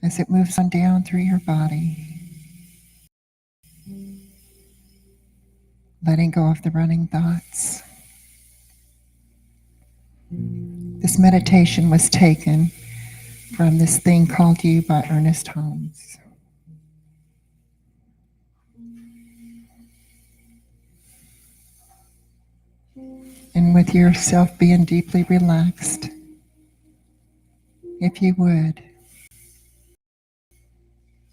as it moves on down through your body, letting go of the running thoughts. This meditation was taken from This Thing Called You by Ernest Holmes. And with yourself being deeply relaxed, if you would,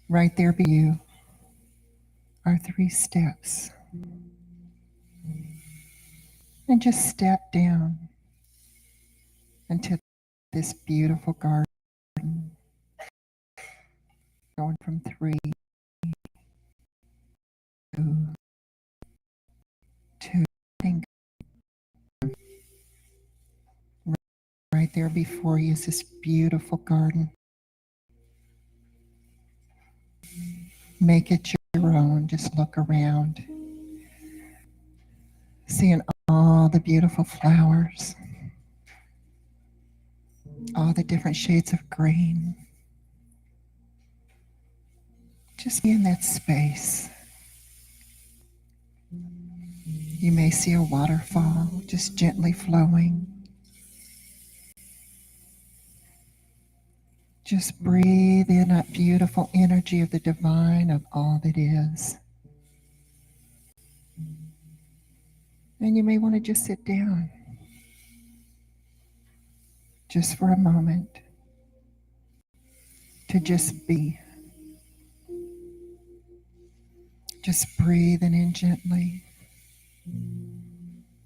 right there by you are 3 steps. And just step down into this beautiful garden, going from 3 to 2. Right there before you is this beautiful garden. Make it your own. Just look around, seeing all the beautiful flowers, all the different shades of green. Just be in that space. You may see a waterfall just gently flowing. Just breathe in that beautiful energy of the divine, of all that is. And you may want to just sit down just for a moment to just be. Just breathing in gently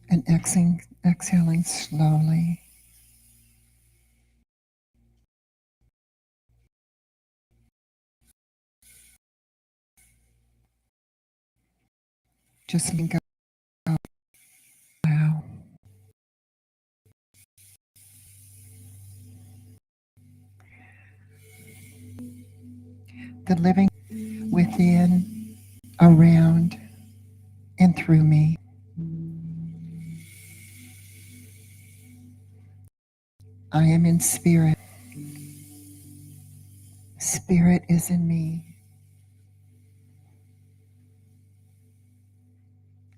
and exhaling slowly. Just letting go. Wow. The living within, around, and through me. I am in spirit. Spirit is in me.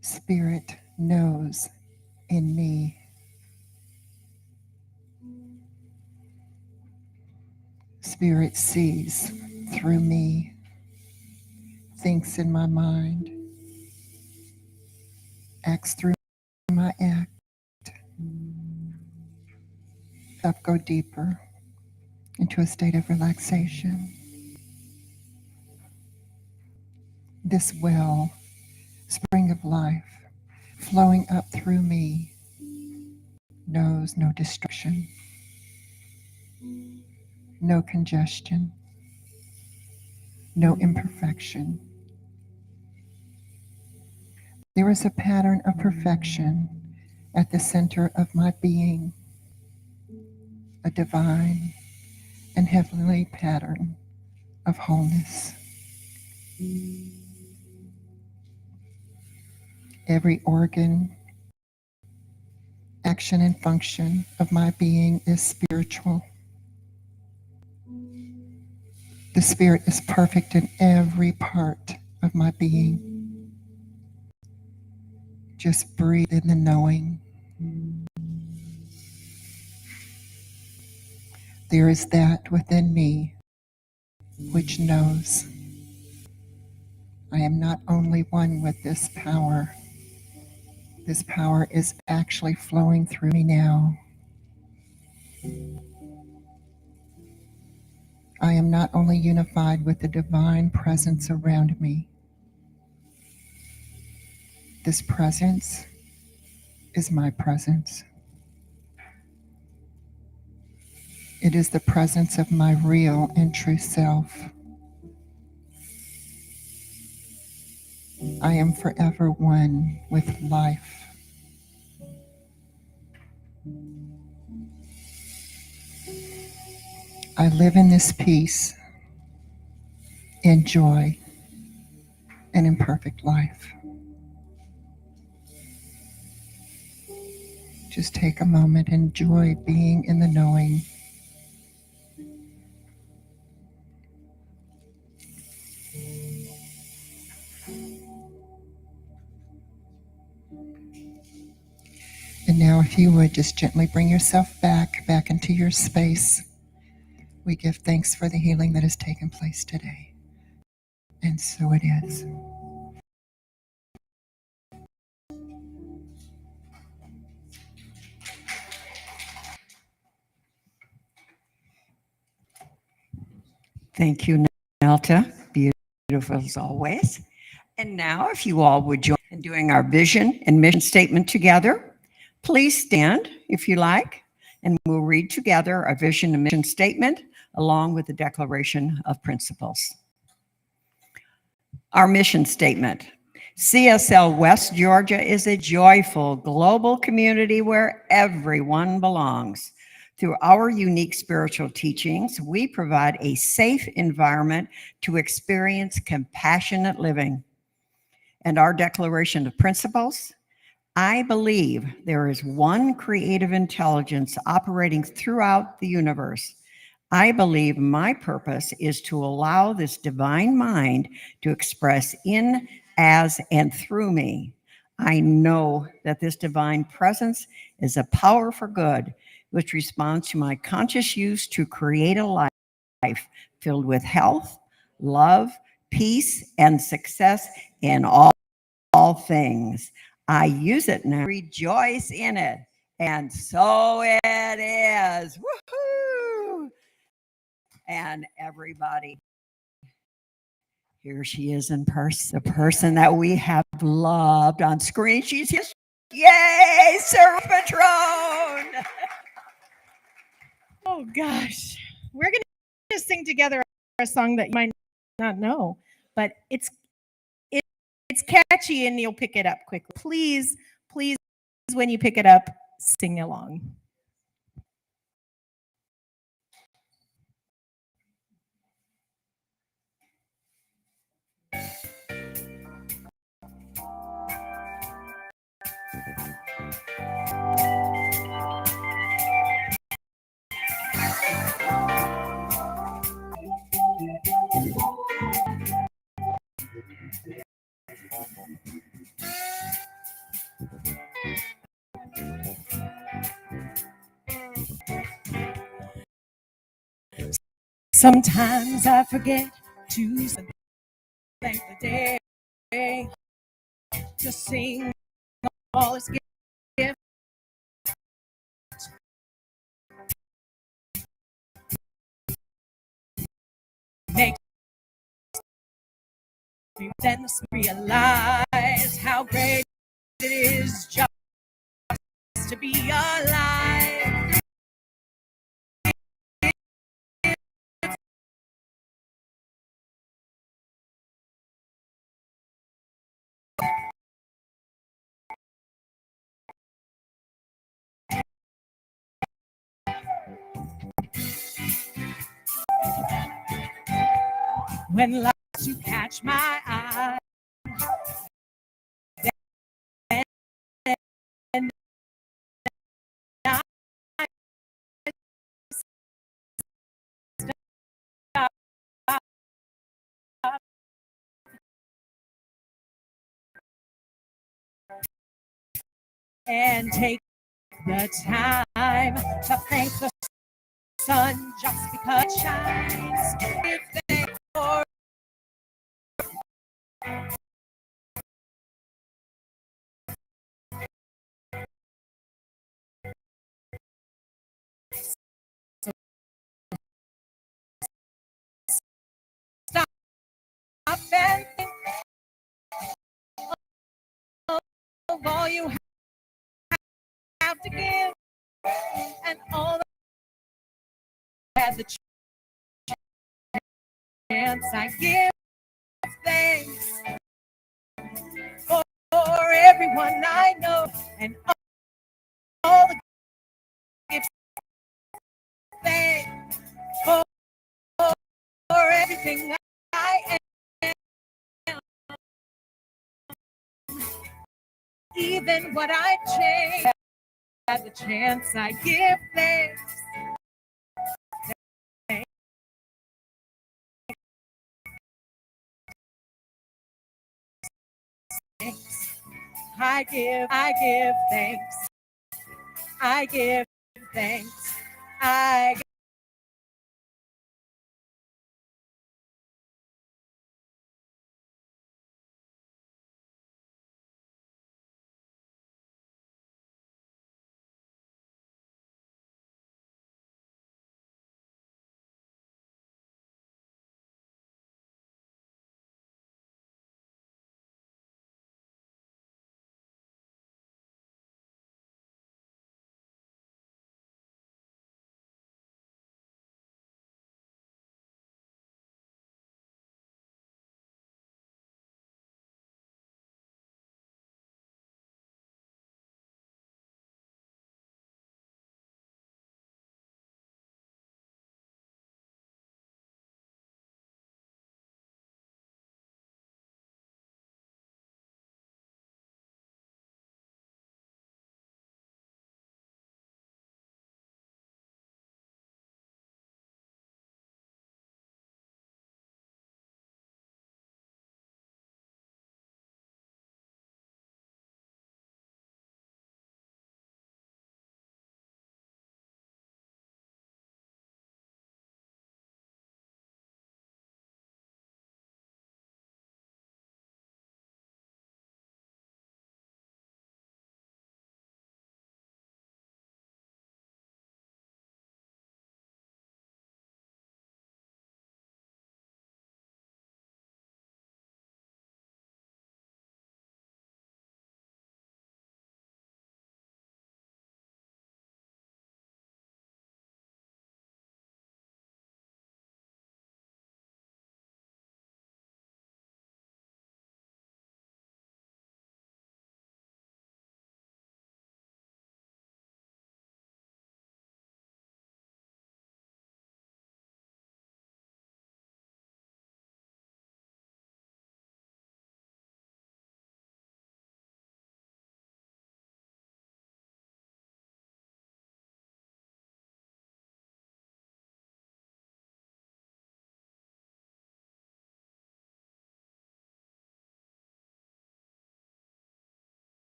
Spirit knows in me. Spirit sees through me, thinks in my mind, acts through my act. Up, go deeper into a state of relaxation. This well, spring of life, flowing up through me, knows no destruction, no congestion, no imperfection. There is a pattern of perfection at the center of my being, a divine and heavenly pattern of wholeness. Every organ, action, and function of my being is spiritual. The Spirit is perfect in every part of my being. Just breathe in the knowing. There is that within me which knows I am not only one with this power is actually flowing through me now. I am not only unified with the divine presence around me. This presence is my presence. It is the presence of my real and true self. I am forever one with life. I live in this peace, in joy, and in perfect life. Just take a moment, enjoy being in the knowing. And now if you would just gently bring yourself back into your space. We give thanks for the healing that has taken place today. And so it is. Thank you, Nelta. Beautiful as always. And now, if you all would join in doing our vision and mission statement together, please stand if you like, and we'll read together our vision and mission statement along with the Declaration of Principles. Our mission statement. CSL West Georgia is a joyful global community where everyone belongs. Through our unique spiritual teachings, we provide a safe environment to experience compassionate living. And our Declaration of Principles, I believe there is one creative intelligence operating throughout the universe. I believe my purpose is to allow this divine mind to express in, as, and through me. I know that this divine presence is a power for good, which responds to my conscious use to create a life filled with health, love, peace, and success in all things. I use it now, rejoice in it. And so it is. Woohoo! And everybody, here she is in person, the person that we have loved on screen. She's here. Yay, Sir Patron! Oh gosh, we're going to sing together a song that you might not know, but it's catchy and you'll pick it up quickly. Please, when you pick it up, sing along. Sometimes I forget to thank the day, to sing all its gifts. Makes me then realize how great it is just to be alive. When last you catch my eye, and and take the time to thank the sun just because it shines. Give thanks for stop and think of all you have to give and all that had the chance. I give thanks for everyone I know and all the gifts. Thanks for everything I am, even what I change. Had the chance, I give thanks. I give thanks. I give thanks. I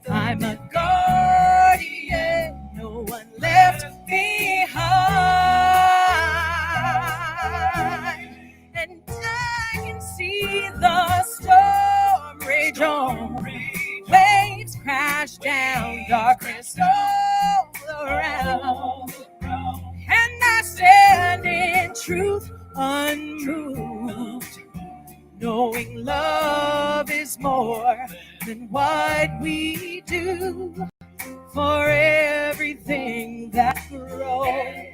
I'm a guardian. No one truth unmoved, knowing love is more than what we do. For everything that grows,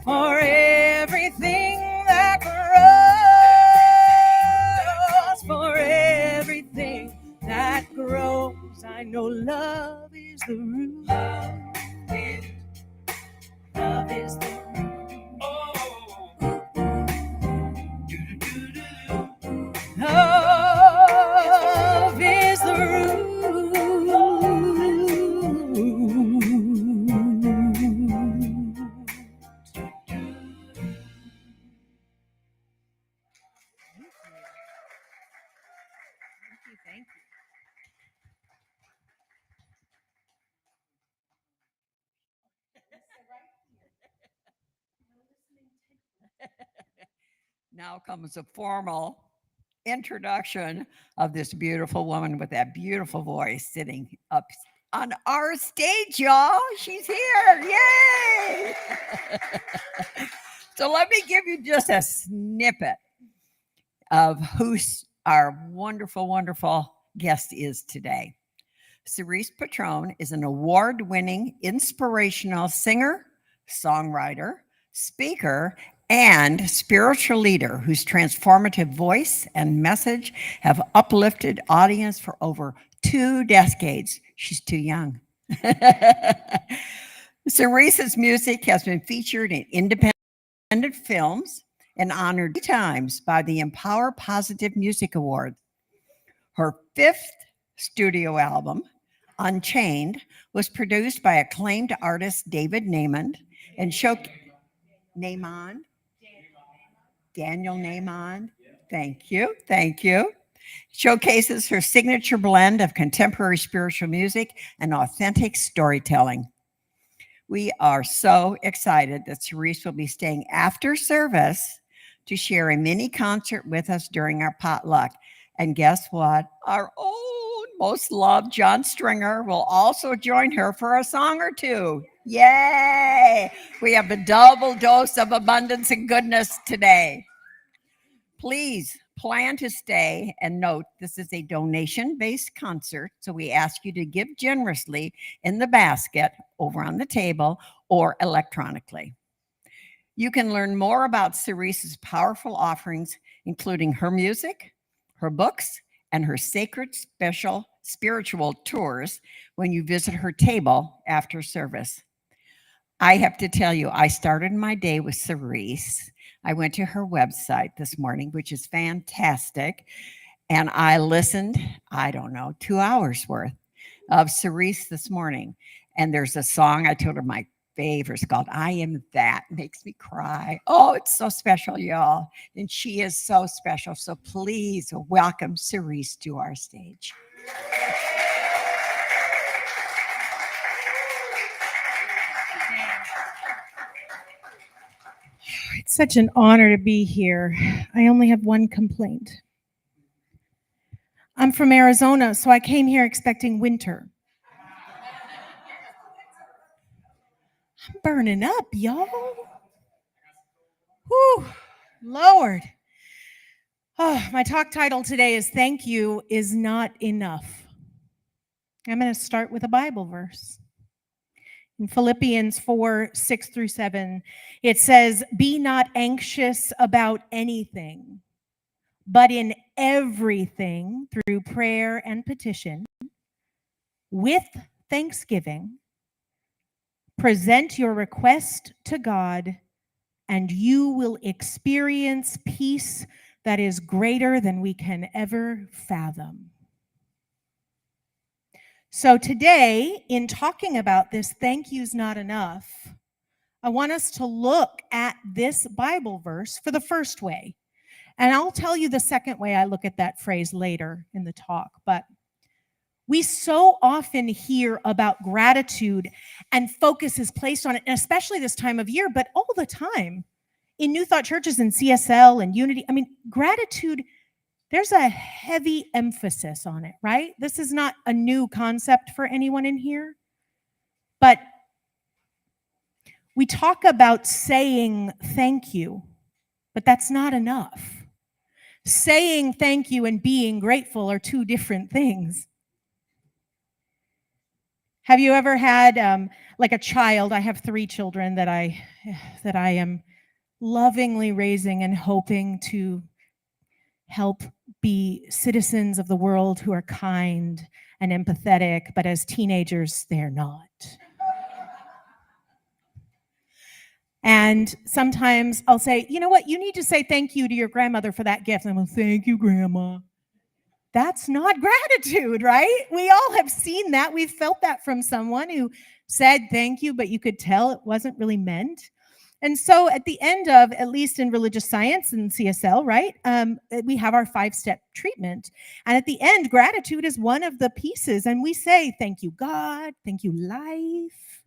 for everything that grows, for everything that grows, I know love is the root. Love is the root. Love is the root. Thank you. Now comes a formal introduction of this beautiful woman with that beautiful voice sitting up on our stage, y'all. She's here. Yay! So let me give you just a snippet of who our wonderful, wonderful guest is today. Cerise Patron is an award-winning inspirational singer, songwriter, speaker, and spiritual leader whose transformative voice and message have uplifted audience for over 2 decades. She's too young. Cerise's music has been featured in independent films and honored 3 times by the Empower Positive Music Awards. Her 5th studio album, Unchained, was produced by acclaimed artist David Naiman and Daniel Naiman. Thank you. Showcases her signature blend of contemporary spiritual music and authentic storytelling. We are so excited that Cerise will be staying after service to share a mini concert with us during our potluck. And guess what? Our own most loved John Stringer will also join her for a song or 2. Yay! We have a double dose of abundance and goodness today. Please plan to stay, and note this is a donation-based concert, so we ask you to give generously in the basket over on the table or electronically. You can learn more about Cerise's powerful offerings, including her music, her books, and her sacred special spiritual tours when you visit her table after service. I have to tell you, I started my day with Cerise. I went to her website this morning, which is fantastic, and I listened, 2 hours worth of Cerise this morning. And there's a song I told her my favorite is called I Am That. Makes me cry. Oh, it's so special, y'all. And she is so special. So please welcome Cerise to our stage. It's such an honor to be here. I only have one complaint. I'm from Arizona, so I came here expecting winter. I'm burning up, y'all. Whew, Lord. Oh, my talk title today is Thank You Is Not Enough. I'm going to start with a Bible verse. In Philippians 4:6-7, it says, "Be not anxious about anything, but in everything through prayer and petition, with thanksgiving, present your request to God, and you will experience peace that is greater than we can ever fathom." So today, in talking about this, thank you's not enough, I want us to look at this Bible verse for the first way. And I'll tell you the second way I look at that phrase later in the talk. But we so often hear about gratitude and focus is placed on it, and especially this time of year, but all the time in New Thought churches and CSL and Unity. I mean, gratitude, there's a heavy emphasis on it, right? This is not a new concept for anyone in here. But We talk about saying thank you, but that's not enough. Saying thank you and being grateful are two different things. Have you ever had like a child? I have 3 children that I am lovingly raising and hoping to help be citizens of the world who are kind and empathetic, but as teenagers, they're not. And sometimes I'll say, you know what, you need to say thank you to your grandmother for that gift. And I'm like, thank you, Grandma. That's not gratitude, right? We all have seen that. We've felt that from someone who said thank you, but you could tell it wasn't really meant. And so at the end of, at least in religious science and CSL, right, we have our 5-step treatment. And at the end, gratitude is one of the pieces. And we say, thank you, God. Thank you, life.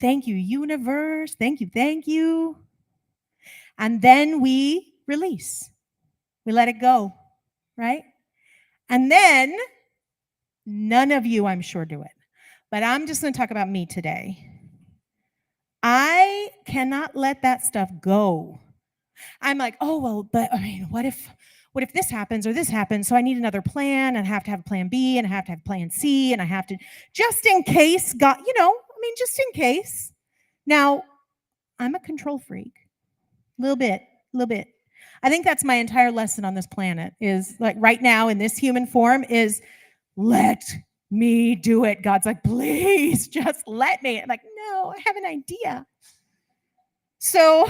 Thank you, universe. Thank you, thank you. And then we release. We let it go, right? And then none of you, I'm sure, do it. But I'm just going to talk about me today. I cannot let that stuff go. I'm like, oh, well, but I mean, what if this happens or this happens? So I need another plan, and I have to have plan B, and I have to have plan C, and I have to, just in case, God, just in case. Now, I'm a control freak. A little bit. I think that's my entire lesson on this planet, is like right now in this human form, is let me do it. God's like, please just let me. I'm like, no, I have an idea. So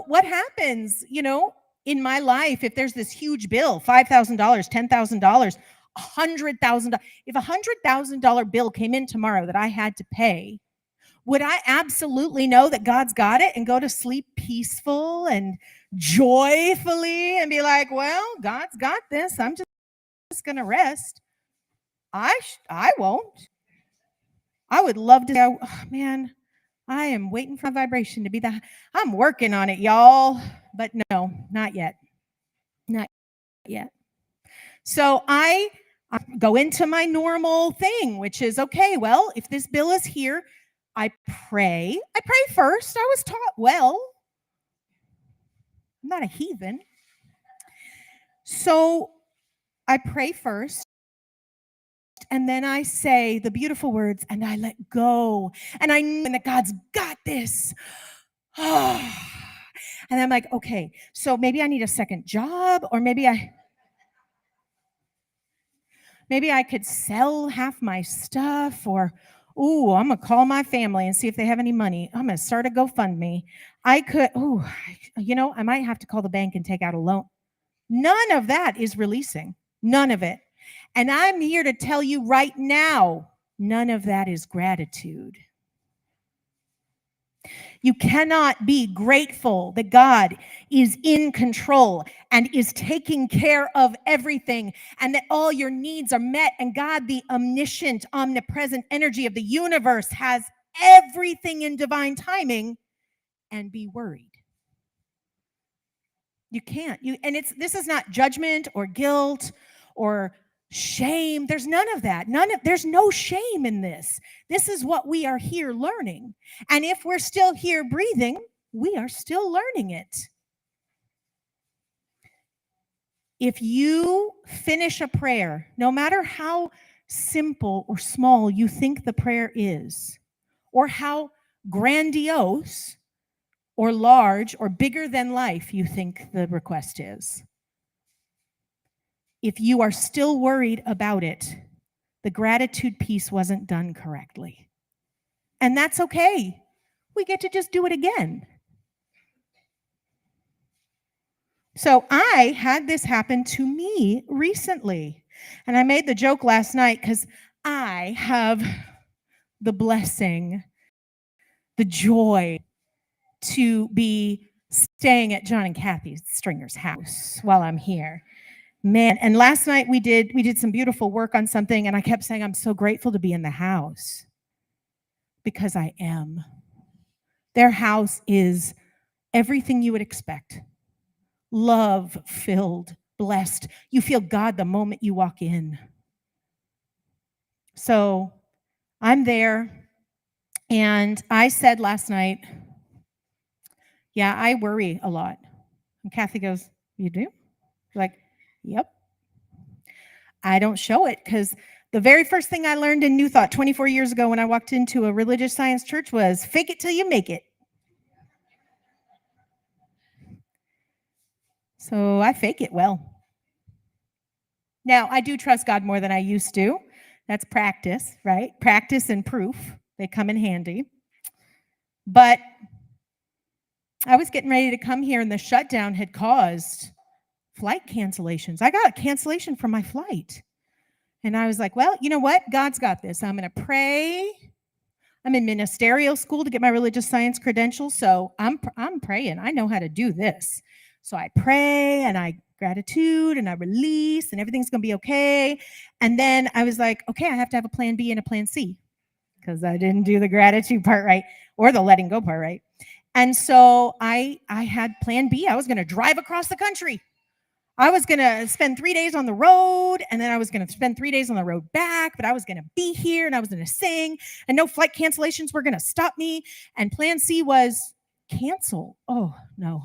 what happens, in my life, if there's this huge bill, $5,000, $10,000, $100,000, if a $100,000 bill came in tomorrow that I had to pay, would I absolutely know that God's got it and go to sleep peaceful and joyfully and be like, well, God's got this. I'm just going to rest? I won't. I would love to say, oh, man, I am waiting for a vibration to be that. I'm working on it, y'all. But no, not yet. Not yet. So I go into my normal thing, which is, okay, well, if this bill is here, I pray. I pray first. I was taught well. I'm not a heathen. So I pray first. And then I say the beautiful words, and I let go. And I know that God's got this. And I'm like, okay, so maybe I need a second job, or maybe I could sell half my stuff, or I'm going to call my family and see if they have any money. I'm going to start a GoFundMe. I might have to call the bank and take out a loan. None of that is releasing. None of it. And I'm here to tell you right now, none of that is gratitude. You cannot be grateful that God is in control and is taking care of everything, and that all your needs are met, and God, the omniscient, omnipresent energy of the universe, has everything in divine timing, and be worried. You can't. This is not judgment or guilt or shame. There's none of that. There's no shame in this. This is what we are here learning. And if we're still here breathing, we are still learning it. If you finish a prayer, no matter how simple or small you think the prayer is, or how grandiose or large or bigger than life you think the request is, if you are still worried about it, the gratitude piece wasn't done correctly. And that's okay. We get to just do it again. So I had this happen to me recently. And I made the joke last night because I have the blessing, the joy to be staying at John and Kathy Stringer's house while I'm here. Man, and last night we did some beautiful work on something, and I kept saying, I'm so grateful to be in the house, because I am. Their house is everything you would expect. Love-filled, blessed. You feel God the moment you walk in. So I'm there, And I said last night, yeah, I worry a lot. And Kathy goes, you do? Like, yep. I don't show it because the very first thing I learned in New Thought 24 years ago when I walked into a religious science church was fake it till you make it. So I fake it well. Now, I do trust God more than I used to. That's practice, right? Practice and proof, they come in handy. But I was getting ready to come here, and the shutdown had caused flight cancellations. I got a cancellation from my flight. And I was like, well, you know what? God's got this. I'm going to pray. I'm in ministerial school to get my religious science credentials, so I'm praying. I know how to do this. So I pray, and I gratitude, and I release, and everything's going to be okay. And then I was like, okay, I have to have a plan B and a plan C because I didn't do the gratitude part right or the letting go part right. And so I had plan B. I was going to drive across the country. I was going to spend 3 days on the road, and then I was going to spend 3 days on the road back, but I was going to be here, and I was going to sing, and no flight cancellations were going to stop me. And plan C was cancel. Oh, no,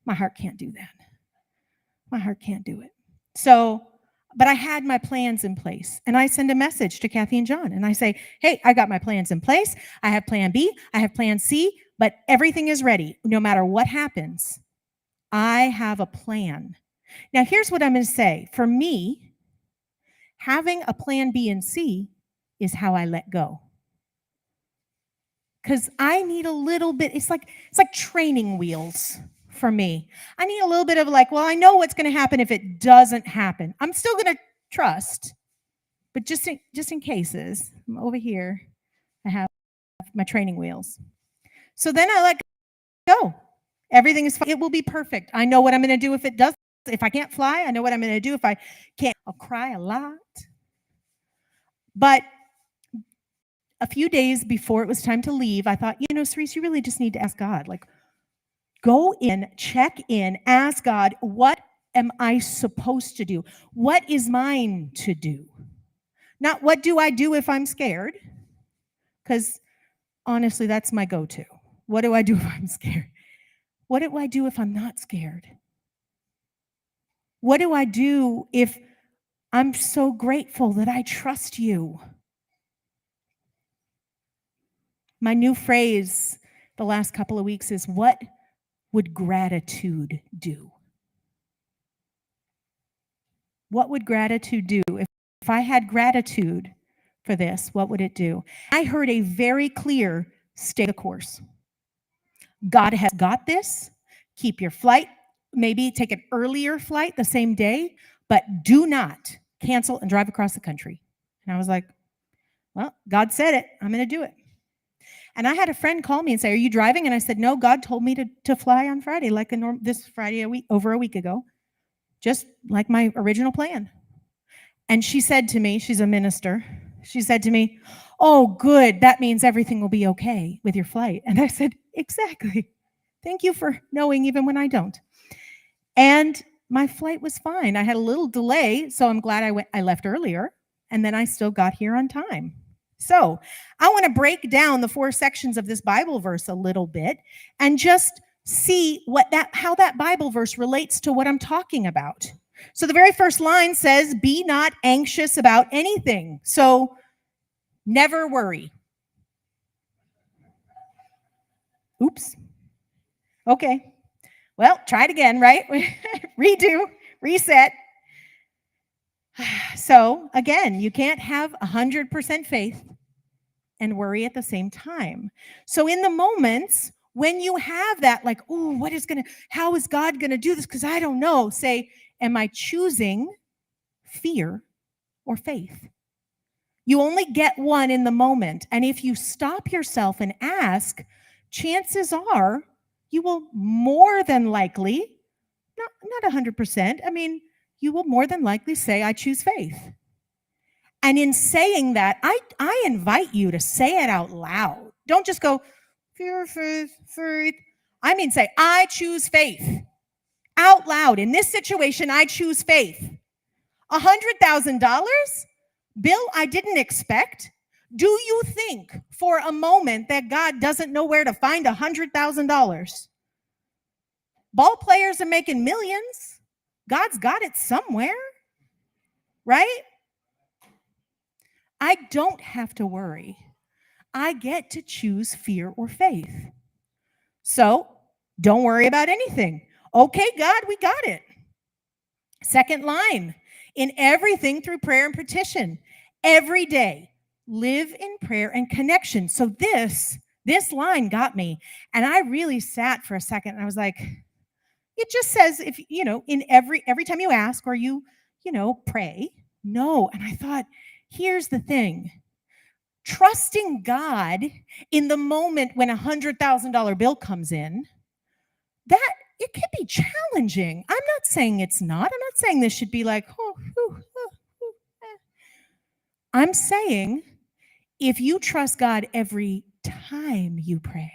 my heart can't do that. My heart can't do it. So, but I had my plans in place, and I send a message to Kathy and John, and I say, hey, I got my plans in place. I have plan B, I have plan C, but everything is ready. No matter what happens, I have a plan. Now, here's what I'm going to say. For me, having a plan B and C is how I let go. Because I need a little bit, it's like training wheels for me. I need a little bit of like, well, I know what's going to happen if it doesn't happen. I'm still going to trust, but just in cases, I'm over here, I have my training wheels. So then I let go. Everything is fine. It will be perfect. I know what I'm going to do if it doesn't. If I can't fly, I know what I'm going to do if I can't. I'll cry a lot. But a few days before it was time to leave, I thought, Cerise, you really just need to ask God. Like, go in, check in, ask God, what am I supposed to do? What is mine to do? Not what do I do if I'm scared? Because honestly, that's my go-to. What do I do if I'm scared? What do I do if I'm not scared? What do I do if I'm so grateful that I trust you? My new phrase the last couple of weeks is, what would gratitude do? What would gratitude do? If I had gratitude for this, what would it do? I heard a very clear stay the course. God has got this. Keep your flight. Maybe take an earlier flight the same day, but do not cancel and drive across the country. And I was like, well, God said it. I'm going to do it. And I had a friend call me and say, are you driving? And I said, no, God told me to fly on Friday, like this Friday over a week ago, just like my original plan. And she said to me, she's a minister. She said to me, oh, good. That means everything will be okay with your flight. And I said, exactly. Thank you for knowing even when I don't. And my flight was fine. I had a little delay, so I'm glad I left earlier, and then I still got here on time. So I want to break down the 4 sections of this Bible verse a little bit and just see how that Bible verse relates to what I'm talking about. So the very first line says, be not anxious about anything. So never worry. Oops. Okay. Well, try it again, right? Redo, reset. So again, you can't have 100% faith and worry at the same time. So in the moments when you have that, like, oh, how is God going to do this? Because I don't know. Say, am I choosing fear or faith? You only get one in the moment. And if you stop yourself and ask, chances are you will more than likely, not 100%, you will more than likely say, I choose faith. And in saying that, I invite you to say it out loud. Don't just go, fear, faith. Say, I choose faith. Out loud. In this situation, I choose faith. $100,000? Bill I didn't expect. Do you think for a moment that God doesn't know where to find $100,000? Ball players are making millions. God's got it somewhere, right? I don't have to worry. I get to choose fear or faith. So don't worry about anything. Okay, God, we got it. Second line, in everything through prayer and petition, every day, live in prayer and connection. So this line got me. And I really sat for a second and I was like, it just says, if, in every time you ask or you pray. No. And I thought, here's the thing. Trusting God in the moment when $100,000 bill comes in, that it can be challenging. I'm not saying it's not. I'm not saying this should be like, I'm saying if you trust God every time you pray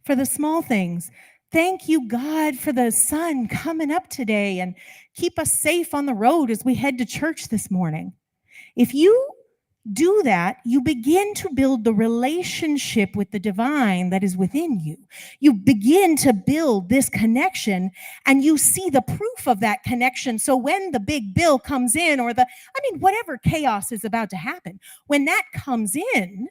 for the small things, thank you, God, for the sun coming up today and keep us safe on the road as we head to church this morning. If you do that, you begin to build the relationship with the divine that is within you. You begin to build this connection and you see the proof of that connection. So when the big bill comes in or whatever chaos is about to happen, when that comes in,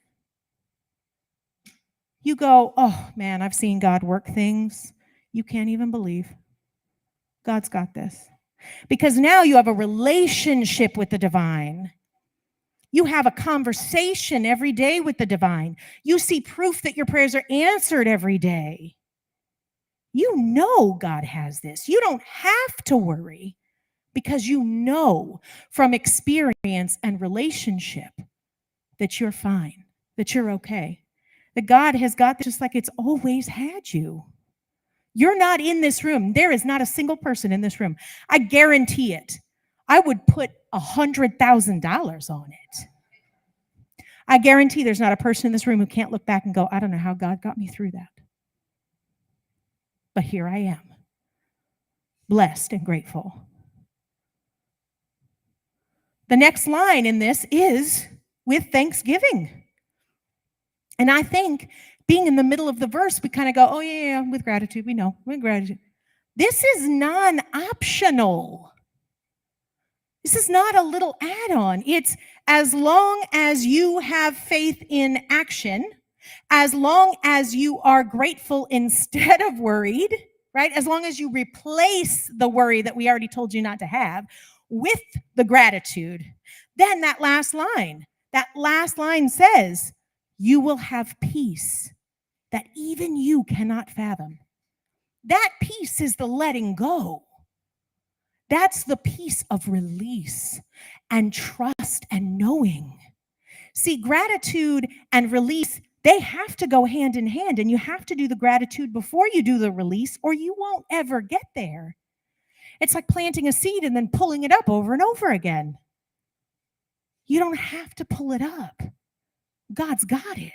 you go, oh man, I've seen God work things you can't even believe. God's got this. Because now you have a relationship with the divine. You have a conversation every day with the divine. You see proof that your prayers are answered every day. You know God has this. You don't have to worry because you know from experience and relationship that you're fine, that you're okay, that God has got this just like it's always had you. You're not in this room. There is not a single person in this room. I guarantee it. I would put $100,000 on it. I guarantee there's not a person in this room who can't look back and go, I don't know how God got me through that. But here I am, blessed and grateful. The next line in this is with thanksgiving. And I think being in the middle of the verse, we kind of go, oh yeah, with gratitude, we know, with gratitude. This is non-optional. This is not a little add-on. It's as long as you have faith in action, as long as you are grateful instead of worried, right? As long as you replace the worry that we already told you not to have with the gratitude, then that last line says, you will have peace that even you cannot fathom. That peace is the letting go. That's the peace of release and trust and knowing. See, gratitude and release, they have to go hand in hand, and you have to do the gratitude before you do the release, or you won't ever get there. It's like planting a seed and then pulling it up over and over again. You don't have to pull it up. God's got it.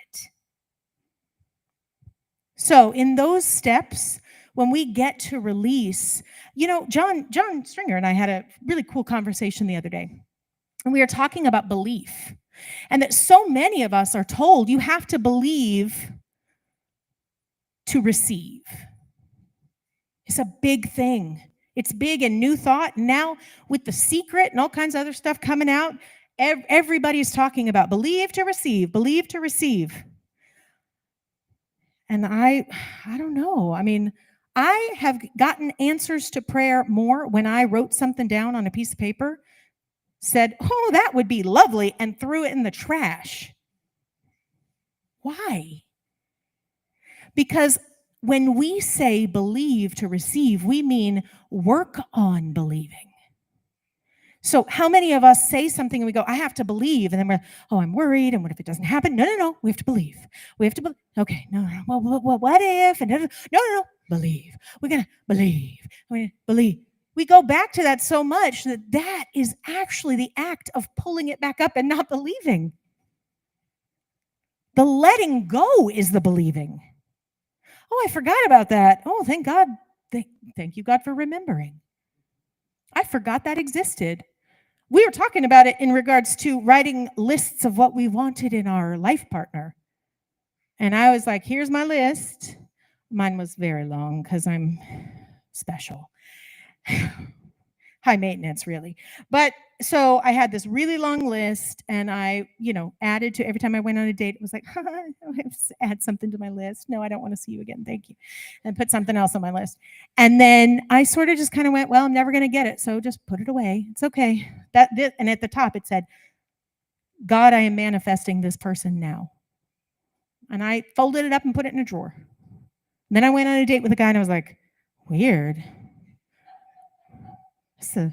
So in those steps, when we get to release, John Stringer and I had a really cool conversation the other day. And we were talking about belief. And that so many of us are told you have to believe to receive. It's a big thing. It's big in New Thought. Now with The Secret and all kinds of other stuff coming out, everybody's talking about believe to receive, believe to receive. And I don't know. I have gotten answers to prayer more when I wrote something down on a piece of paper, said, oh, that would be lovely, and threw it in the trash. Why? Because when we say believe to receive, we mean work on believing. So how many of us say something and we go, I have to believe, and then we're, oh, I'm worried, and what if it doesn't happen? No, we have to believe. We have to believe. Okay, no, well, what if? And no, believe. We're going to believe. Believe. We go back to that so much that is actually the act of pulling it back up and not believing. The letting go is the believing. Oh, I forgot about that. Oh, thank God. Thank you, God, for remembering. I forgot that existed. we were talking about it in regards to writing lists of what we wanted in our life partner. And I was like, here's my list. Mine was very long because I'm special. High maintenance, really. But so I had this really long list, and I, added to every time I went on a date. It was like, I have to add something to my list. No, I don't want to see you again. Thank you. And put something else on my list. And then I sort of just kind of went, well, I'm never going to get it. So just put it away. It's okay. And at the top it said, God, I am manifesting this person now. And I folded it up and put it in a drawer. And then I went on a date with a guy, and I was like, weird. So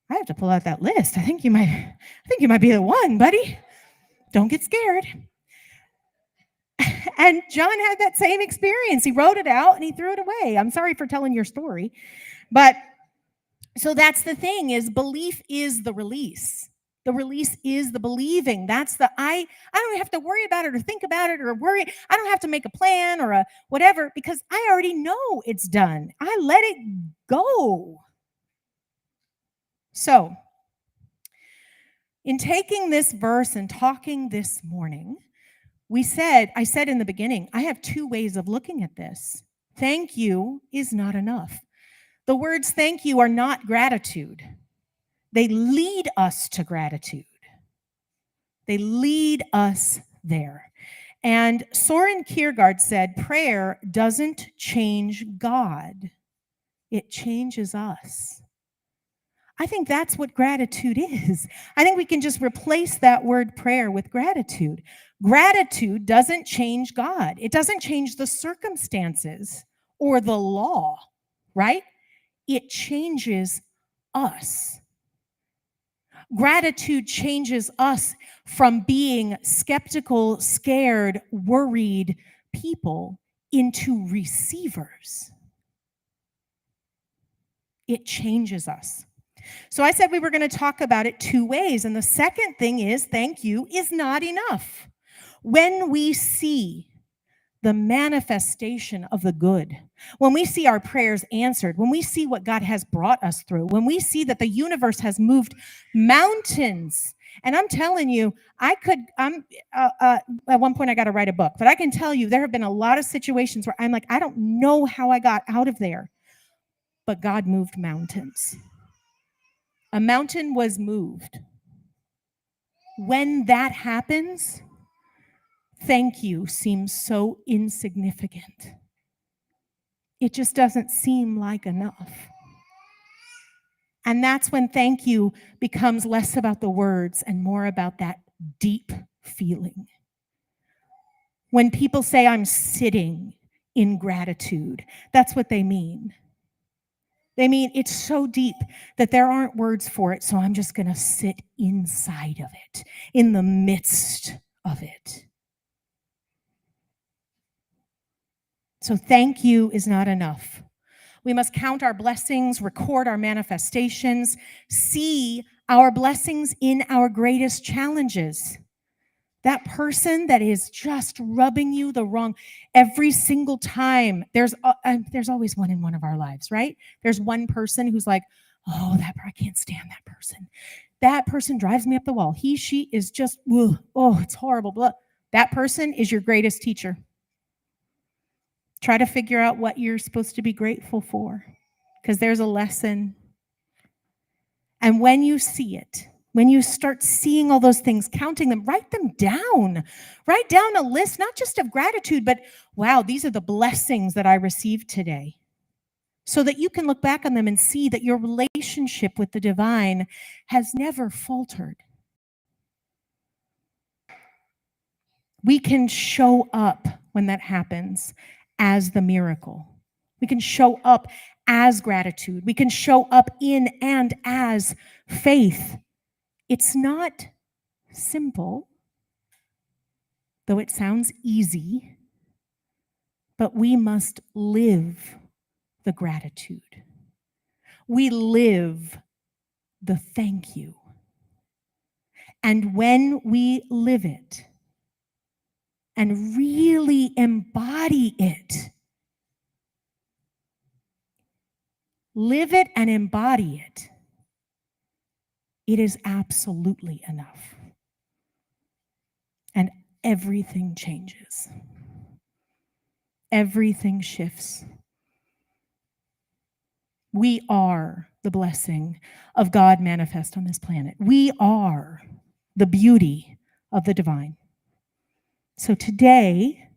I have to pull out that list. I think you might be the one, buddy. Don't get scared. And John had that same experience. He wrote it out and he threw it away. I'm sorry for telling your story. But so that's the thing, is belief is the release. The release is the believing. That's I don't have to worry about it or think about it or worry. I don't have to make a plan or a whatever, because I already know it's done. I let it go. So, in taking this verse and talking this morning, I said in the beginning, I have two ways of looking at this. Thank you is not enough. The words thank you are not gratitude. They lead us to gratitude. They lead us there. And Soren Kierkegaard said, prayer doesn't change God. It changes us. I think that's what gratitude is. I think we can just replace that word prayer with gratitude. Gratitude doesn't change God. It doesn't change the circumstances or the law, right? It changes us. Gratitude changes us from being skeptical, scared, worried people into receivers. It changes us. So I said we were going to talk about it two ways. And the second thing is, thank you is not enough. When we see the manifestation of the good, when we see our prayers answered, when we see what God has brought us through, when we see that the universe has moved mountains, and I'm telling you, at one point I got to write a book, but I can tell you there have been a lot of situations where I'm like, I don't know how I got out of there, but God moved mountains. A mountain was moved. When that happens, thank you seems so insignificant. It just doesn't seem like enough. And that's when thank you becomes less about the words and more about that deep feeling. When people say, I'm sitting in gratitude, that's what they mean. They mean it's so deep that there aren't words for it, so I'm just going to sit inside of it, in the midst of it. So thank you is not enough. We must count our blessings, record our manifestations, see our blessings in our greatest challenges. That person that is just rubbing you the wrong every single time. There's always one in one of our lives, right? There's one person who's like, oh, I can't stand that person. That person drives me up the wall. She is just, oh, it's horrible. Blah. That person is your greatest teacher. Try to figure out what you're supposed to be grateful for, because there's a lesson. And when you see it, when you start seeing all those things, counting them, write them down. Write down a list, not just of gratitude, but wow, these are the blessings that I received today. So that you can look back on them and see that your relationship with the divine has never faltered. We can show up when that happens as the miracle. We can show up as gratitude. We can show up in and as faith. It's not simple, though it sounds easy, but we must live the gratitude. We live the thank you. And when we live it and really embody it, live it and embody it, it is absolutely enough. And everything changes. Everything shifts. We are the blessing of God manifest on this planet. We are the beauty of the divine. So today,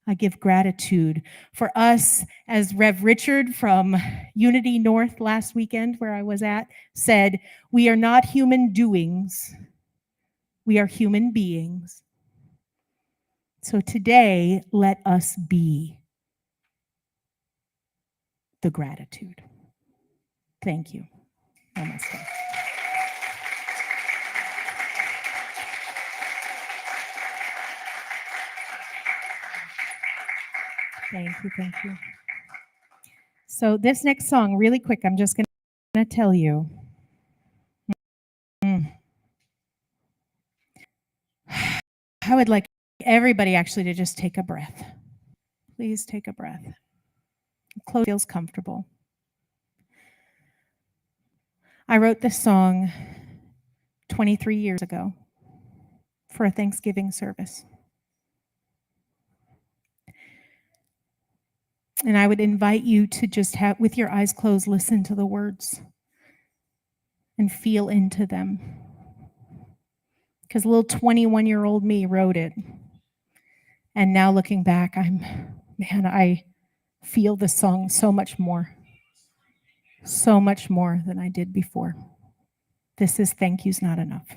I give gratitude for us, as Rev Richard from Unity North last weekend, where I was at, said, we are not human doings, we are human beings. So today, let us be the gratitude. Thank you. Namaste. Thank you, thank you. So this next song, really quick, I'm just going to tell you. I would like everybody actually to just take a breath. Please take a breath. Close feels comfortable. I wrote this song 23 years ago for a Thanksgiving service. And I would invite you to just have, with your eyes closed, listen to the words and feel into them. Because little 21-year-old me wrote it. And now looking back, I feel the song so much more than I did before. This is Thank You's Not Enough.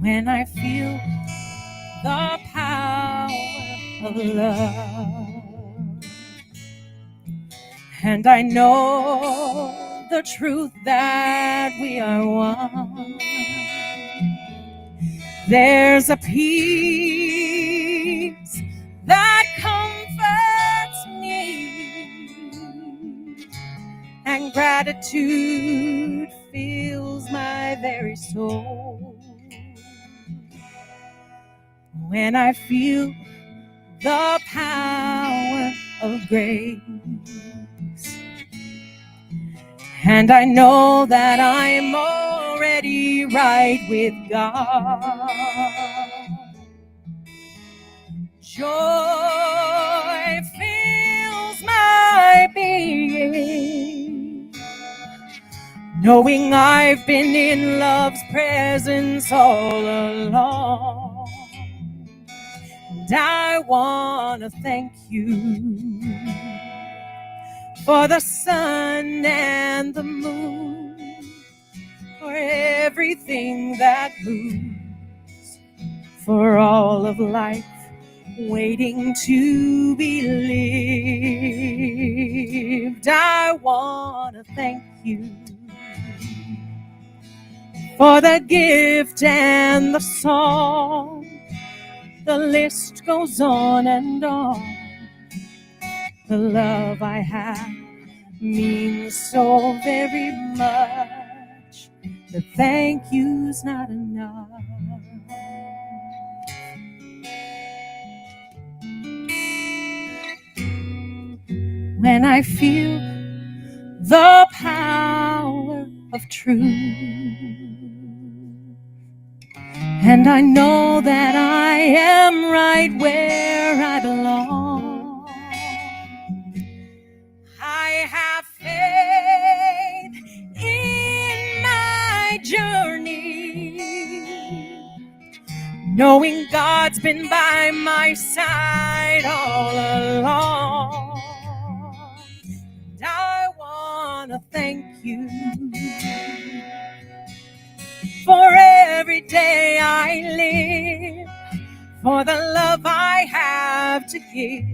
When I feel the power of love, and I know the truth that we are one, there's a peace that comforts me, and gratitude fills my very soul. When I feel the power of grace, and I know that I'm already right with God, joy fills my being, knowing I've been in love's presence all along. And I want to thank you for the sun and the moon, for everything that moves, for all of life waiting to be lived. I want to thank you for the gift and the song. The list goes on and on. The love I have means so very much. The thank you's not enough. When I feel the power of truth, and I know that I am right where I belong, I have faith in my journey, knowing God's been by my side all along. And I want to thank you for every day I live, for the love I have to give,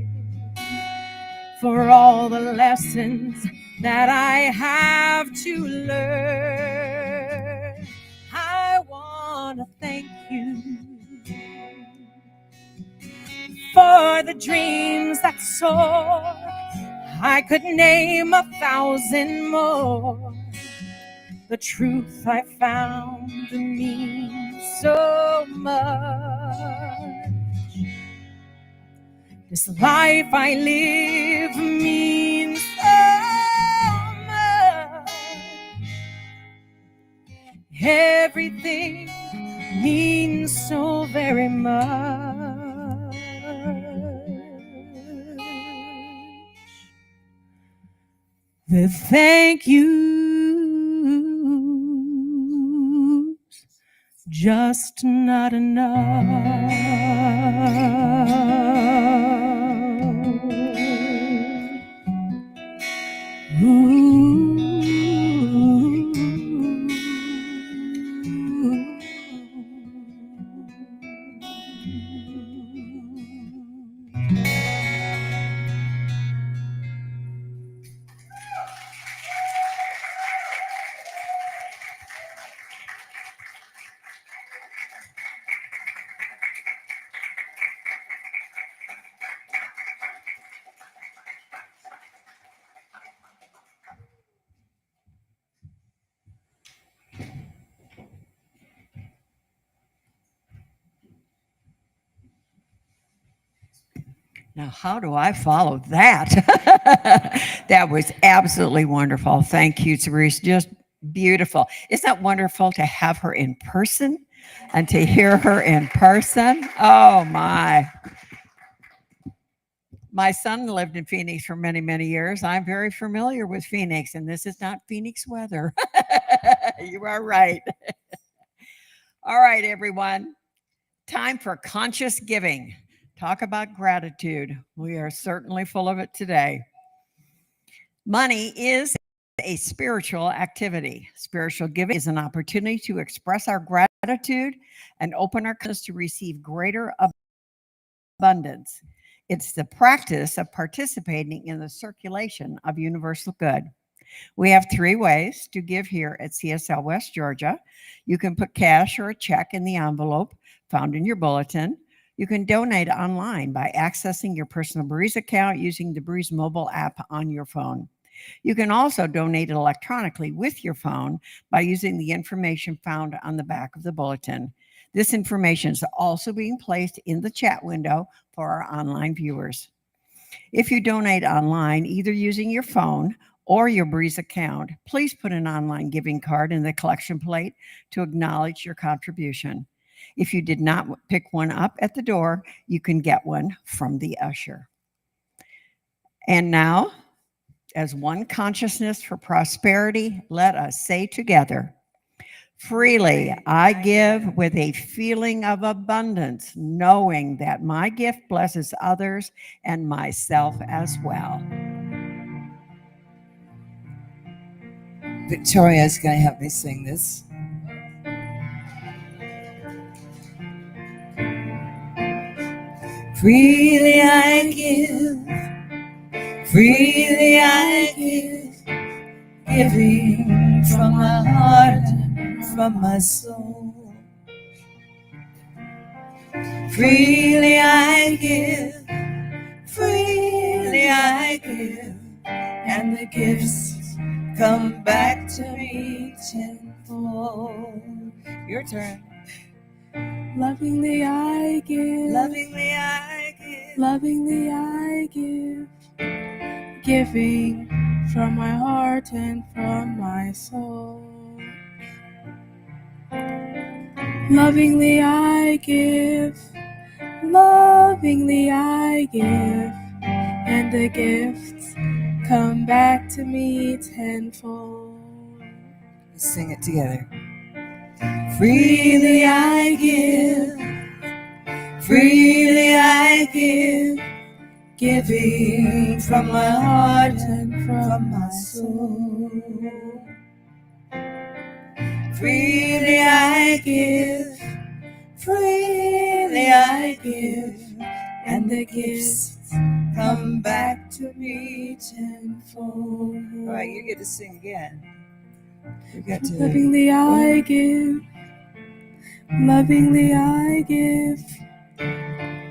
for all the lessons that I have to learn. I want to thank you for the dreams that soar. I could name 1,000 more, the truth I found means so much. This life I live means so much. Everything means so very much. The thank yous just not enough. Now, how do I follow that? That was absolutely wonderful. Thank you, Cerise. Just beautiful. Isn't that wonderful to have her in person and to hear her in person? Oh, my. My son lived in Phoenix for many, many years. I'm very familiar with Phoenix, and this is not Phoenix weather. You are right. All right, everyone. Time for conscious giving. Talk about gratitude. We are certainly full of it today. Money is a spiritual activity. Spiritual giving is an opportunity to express our gratitude and open our consciousness to receive greater abundance. It's the practice of participating in the circulation of universal good. We have 3 ways to give here at CSL West Georgia. You can put cash or a check in the envelope found in your bulletin. You can donate online by accessing your personal Breeze account using the Breeze mobile app on your phone. You can also donate electronically with your phone by using the information found on the back of the bulletin. This information is also being placed in the chat window for our online viewers. If you donate online, either using your phone or your Breeze account, please put an online giving card in the collection plate to acknowledge your contribution. If you did not pick one up at the door, you can get one from the usher. And now, as one consciousness for prosperity, let us say together, freely I give with a feeling of abundance, knowing that my gift blesses others and myself as well. Victoria is going to help me sing this. Freely I give, freely I give, giving from my heart and from my soul. Freely I give, freely I give, and the gifts come back to me tenfold. Your turn. Lovingly I give, Lovingly I give, lovingly I give, giving from my heart and from my soul. Lovingly I give, lovingly I give, and the gifts come back to me tenfold. let's sing it together. Freely I give, freely I give, giving from my heart and from my soul. Freely I give, freely I give, and the gifts come back to me tenfold. All right, you get to sing again. You got to. Lovingly I give, lovingly I give,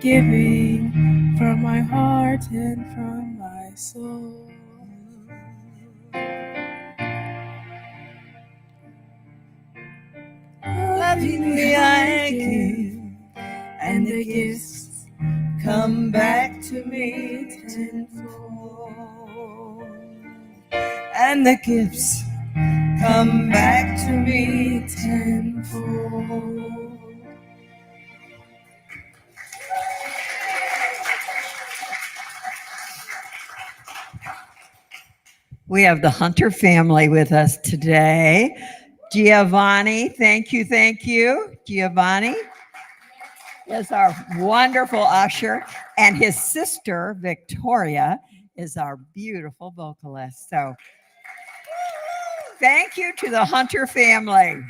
giving from my heart and from my soul. Lovingly I give, and the gifts come back to me tenfold. And the gifts come back to me tenfold. We have the Hunter family with us today. Giovanni, thank you, thank you. Giovanni is our wonderful usher, and his sister, Victoria, is our beautiful vocalist. So thank you to the Hunter family.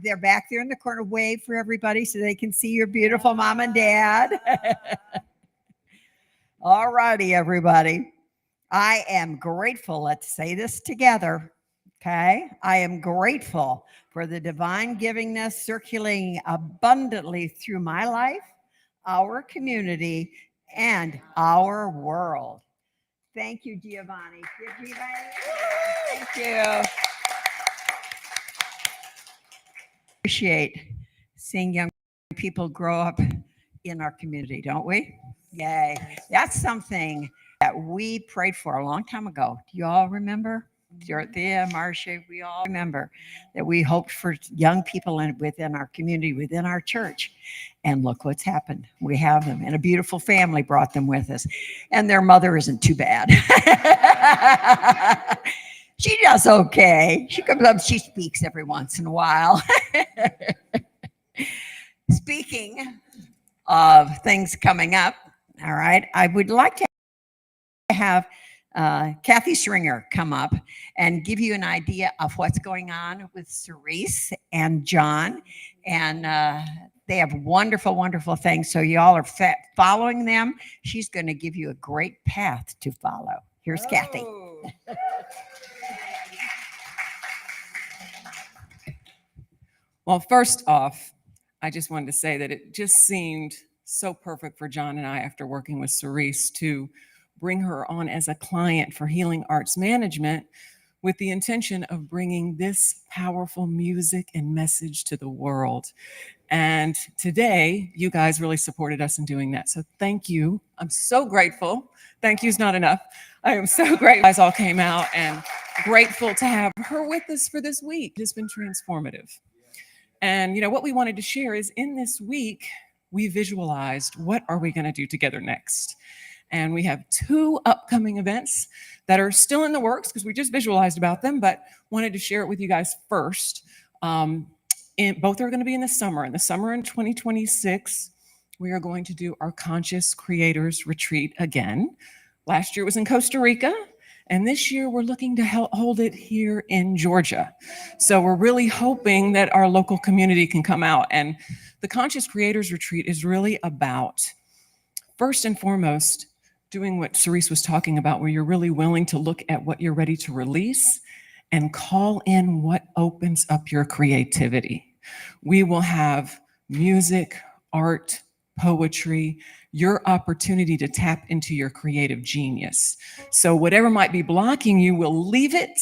They're back there in the corner. Wave for everybody so they can see your beautiful mom and dad. All righty, everybody. I am grateful. Let's say this together. Okay. I am grateful for the divine givingness circulating abundantly through my life, our community, and our world. Thank you, Giovanni. Give Giovanni. Thank you. Appreciate seeing young people grow up in our community, don't we? Yay. That's something that we prayed for a long time ago. Do you all remember? Dorothea, Marcia, we all remember that we hoped for young people within our community, within our church. And look what's happened. We have them, and a beautiful family brought them with us. And their mother isn't too bad. She does okay. She comes up, she speaks every once in a while. Speaking of things coming up, all right, I would like to have Kathy Stringer come up and give you an idea of what's going on with Cerise and John. And they have wonderful, wonderful things. So y'all are following them. She's going to give you a great path to follow. Here's Kathy. Well, first off, I just wanted to say that it just seemed so perfect for John and I, after working with Cerise, to bring her on as a client for Healing Arts Management with the intention of bringing this powerful music and message to the world. And today, you guys really supported us in doing that. So thank you. I'm so grateful. Thank you is not enough. I am so grateful you guys all came out, and grateful to have her with us for this week. It's been transformative. And you know what we wanted to share is, in this week, we visualized what are we going to do together next. And we have 2 upcoming events that are still in the works because we just visualized about them, but wanted to share it with you guys first. Both are going to be in the summer. In the summer in 2026, we are going to do our Conscious Creators Retreat again. Last year it was in Costa Rica, and this year we're looking to hold it here in Georgia. So we're really hoping that our local community can come out. And the Conscious Creators Retreat is really about, first and foremost, doing what Cerise was talking about, where you're really willing to look at what you're ready to release and call in what opens up your creativity. We will have music, art, poetry, your opportunity to tap into your creative genius. So whatever might be blocking you, we'll leave it,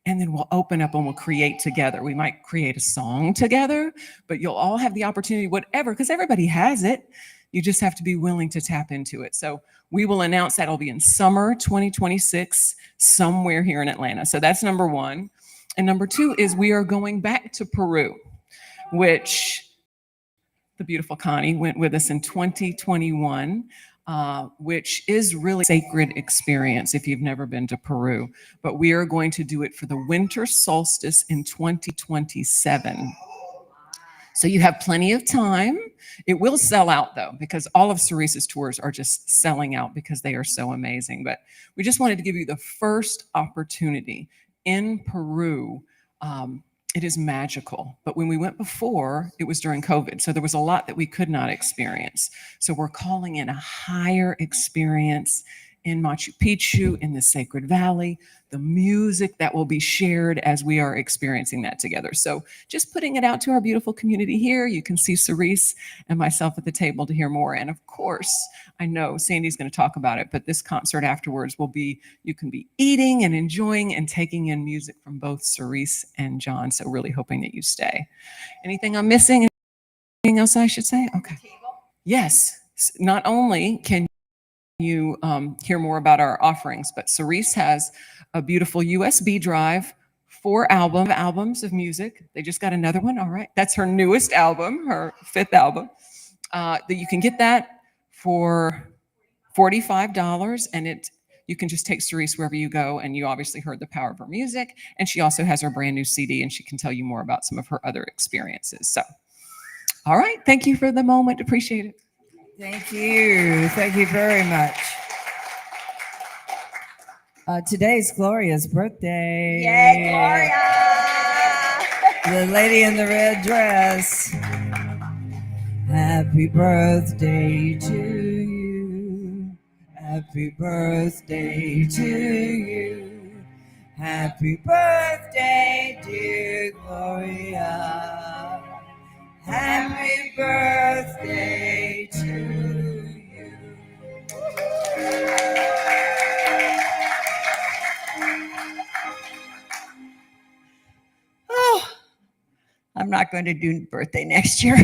and then we'll open up and we'll create together. We might create a song together, but you'll all have the opportunity, whatever, because everybody has it. You just have to be willing to tap into it. So we will announce that it'll be in summer 2026, somewhere here in Atlanta. So that's number 1. And number 2 is we are going back to Peru, which the beautiful Connie went with us in 2021, which is really a sacred experience if you've never been to Peru. But we are going to do it for the winter solstice in 2027. So you have plenty of time. It will sell out though, because all of Cerise's tours are just selling out because they are so amazing. But we just wanted to give you the first opportunity in Peru. It is magical. But when we went before, it was during COVID. So there was a lot that we could not experience. So we're calling in a higher experience in Machu Picchu, in the Sacred Valley, the music that will be shared as we are experiencing that together. So just putting it out to our beautiful community here. You can see Cerise and myself at the table to hear more. And of course, I know Sandy's going to talk about it, but this concert afterwards will be, you can be eating and enjoying and taking in music from both Cerise and John. So really hoping that you stay. Anything I'm missing? Anything else I should say? Okay. Yes. Not only can you hear more about our offerings, but Cerise has a beautiful USB drive, 4 albums of music. They just got another one. All right. That's her newest album, her 5th album. That you can get that for $45, and you can just take Cerise wherever you go, and you obviously heard the power of her music, and she also has her brand new CD, and she can tell you more about some of her other experiences. So, all right. Thank you for the moment. Appreciate it. Thank you. Thank you very much. Today's Gloria's birthday. Yay, Gloria! The lady in the red dress. Happy birthday to you. Happy birthday to you. Happy birthday, dear Gloria. Happy birthday to you. Oh, I'm not going to do birthday next year.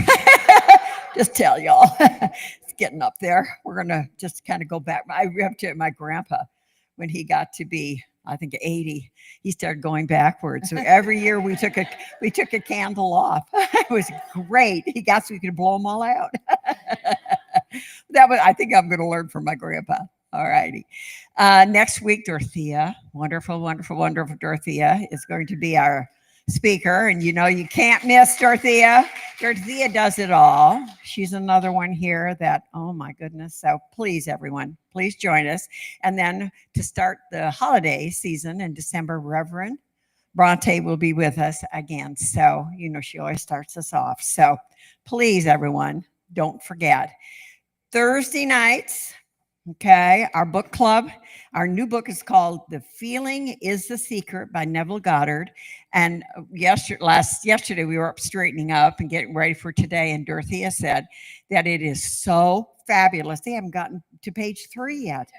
Just tell y'all, it's getting up there. We're going to just kind of go back. I remember to my grandpa when he got to be, I think 80, he started going backwards. So every year we took a candle off. It was great. He got so we could blow them all out. I think I'm going to learn from my grandpa. All righty. Next week, Dorothea, wonderful, wonderful, wonderful Dorothea is going to be our speaker. And you know, you can't miss Dorothea. Dorothea does it all. She's another one here that, oh my goodness. So please, everyone, please join us. And then to start the holiday season in December, Reverend Bronte will be with us again. So, you know, she always starts us off. So please, everyone, don't forget. Thursday nights, okay, our book club. Our new book is called The Feeling is the Secret by Neville Goddard. And yesterday we were up straightening up and getting ready for today. And Dorothea said that it is so fabulous. They haven't gotten to page 3 yet.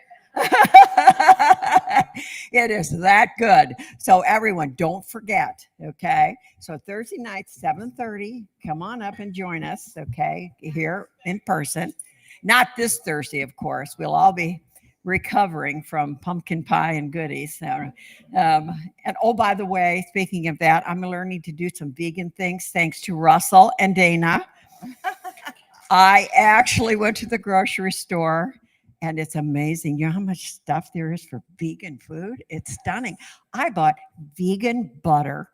It is that good. So everyone, don't forget, okay? So Thursday night, 7:30, come on up and join us, okay, here in person. Not this Thursday, of course. We'll all be recovering from pumpkin pie and goodies. And oh, by the way, speaking of that, I'm learning to do some vegan things thanks to Russell and Dana. I actually went to the grocery store, and it's amazing. You know how much stuff there is for vegan food? It's stunning. I bought vegan butter.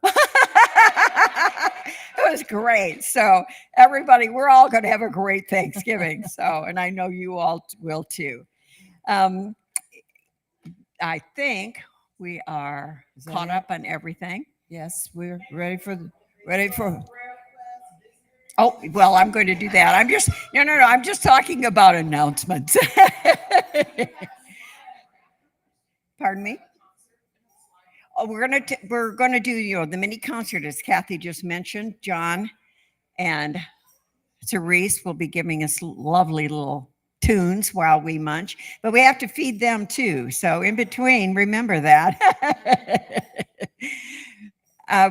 It was great. So everybody, we're all going to have a great Thanksgiving. So, and I know you all will too. I think we are caught up on everything. Yes, we're ready for. Oh, well, I'm going to do that. I'm just talking about announcements. Pardon me? Oh, we're gonna do the mini concert as Kathy just mentioned. John and Cerise will be giving us lovely little tunes while we munch, but we have to feed them too. So in between, remember that.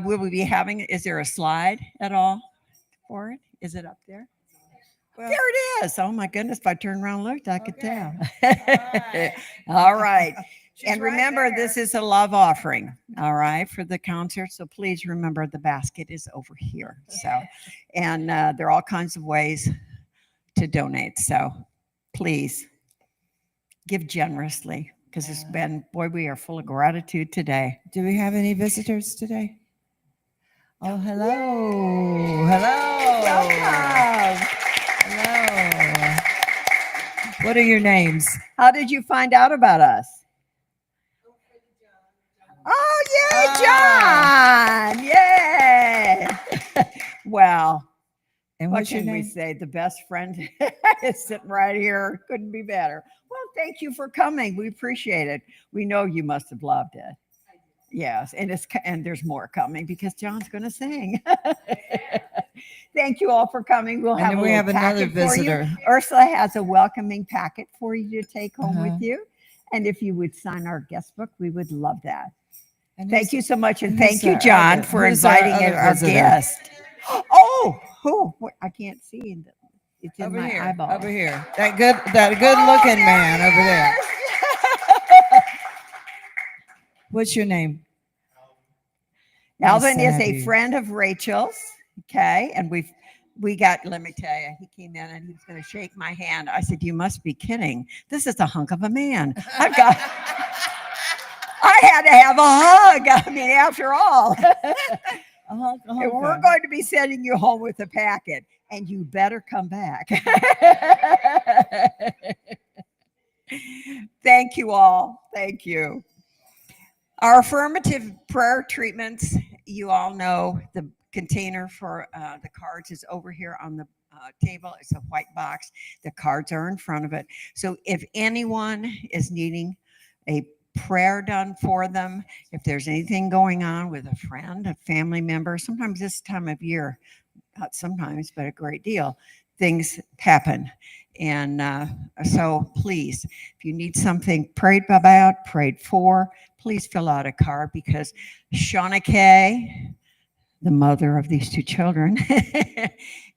Will we be having? Is there a slide at all for it? Is it up there? Well, there it is. Oh my goodness! If I turn around and looked, I could tell. All right. And remember, this is a love offering, all right, for the concert. So please remember the basket is over here. So, and there are all kinds of ways to donate. So please give generously because it's been, boy, we are full of gratitude today. Do we have any visitors today? Oh, hello. Hello. Welcome. Hello. What are your names? How did you find out about us? Oh, yay, John! Yay! Well, And what what's your can we name? say? The best friend is sitting right here. Couldn't be better. Well, thank you for coming. We appreciate it. We know you must have loved it. Yes, and there's more coming because John's going to sing. Thank you all for coming. We'll And have then a we little have another packet for you. visitor. Ursula has a welcoming packet for you to take home Uh-huh. with you. And if you would sign our guest book, we would love that. And Thank you so much. And and thank who's you, our John, other- for who's our inviting other our visitor? guest. Oh, who? I can't see. It's in over my here, eyeball. over here. That good-looking man over there. What's your name? Alvin Nice to is have a you. friend of Rachel's. Okay. And we got, let me tell you, he came in and he was going to shake my hand. I said, you must be kidding. This is a hunk of a man. I had to have a hug. I mean, after all, and we're going to be sending you home with a packet and you better come back. Thank you all. Thank you. Our affirmative prayer treatments, you all know the container for the cards is over here on the table. It's a white box. The cards are in front of it. So if anyone is needing a prayer done for them, if there's anything going on with a friend, a family member, sometimes this time of year, not sometimes, but a great deal, things happen. And so please, if you need something prayed about, prayed for, please fill out a card because Shauna Kay, the mother of these two children,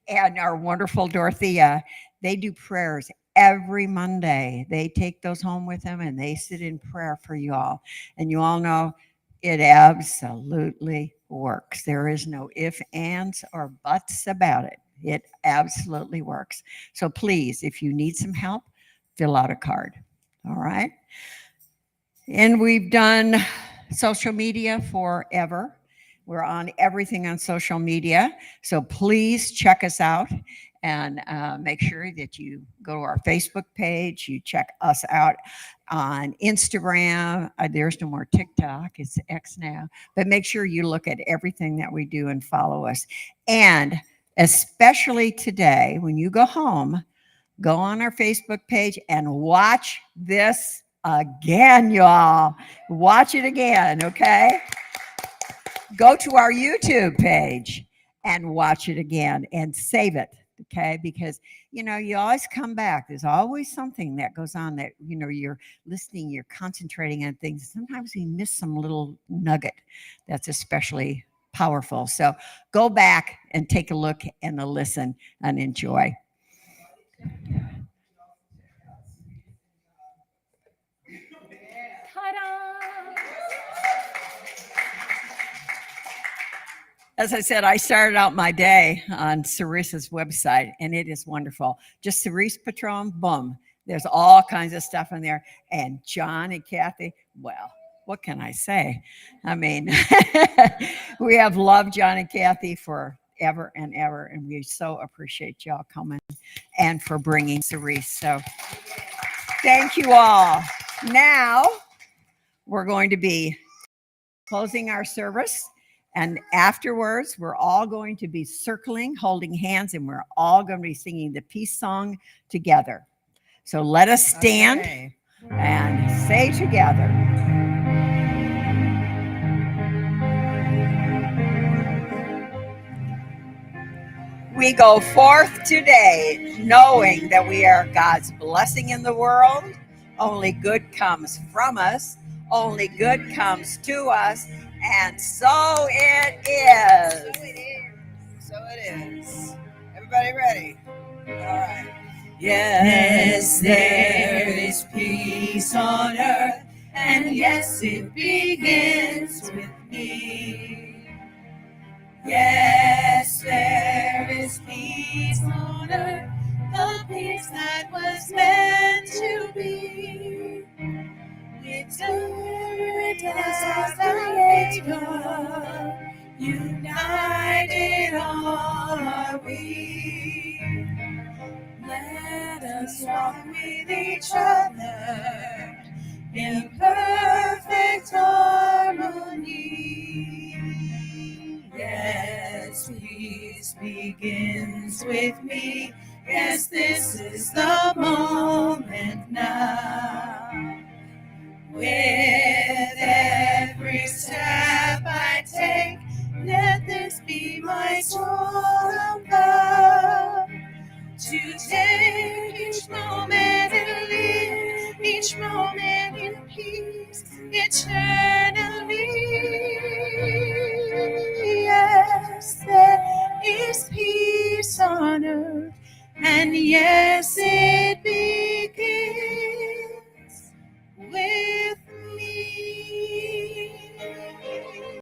and our wonderful Dorothea, they do prayers every Monday. They take those home with them and they sit in prayer for you all. And you all know it absolutely works. There is no ifs, ands, or buts about it. It absolutely works. So please, if you need some help, fill out a card. All right. And we've done social media forever. We're on everything on social media. So please check us out and make sure that you go to our Facebook page. You check us out on Instagram. There's no more TikTok. It's X now. But make sure you look at everything that we do and follow us. And especially today, when you go home, go on our Facebook page and watch this again, y'all. Watch it again, okay? Go to our YouTube page and watch it again and save it, okay? Because, you know, you always come back. There's always something that goes on that, you know, you're listening, you're concentrating on things. Sometimes we miss some little nugget that's especially powerful. So go back and take a look and a listen and enjoy. As I said, I started out my day on Cerise's website, and it is wonderful. Just Cerise Patron, boom. There's all kinds of stuff in there. And John and Kathy, well, what can I say? I mean, we have loved John and Kathy forever and ever, and we so appreciate y'all coming and for bringing Cerise. So thank you all. Now, we're going to be closing our service. And afterwards, we're all going to be circling, holding hands, and we're all going to be singing the peace song together. So let us stand and say together. We go forth today knowing that we are God's blessing in the world. Only good comes from us. Only good comes to us. And so it is. So it is. So it is. Everybody ready? All right. Yes, there is peace on earth, and yes, it begins with me. Yes, there is peace on earth, the peace that was meant to be. Spirit as our Creator, united are we. Let us walk with each other in perfect harmony. Yes, peace begins with me. Yes, this is the moment now. yes, it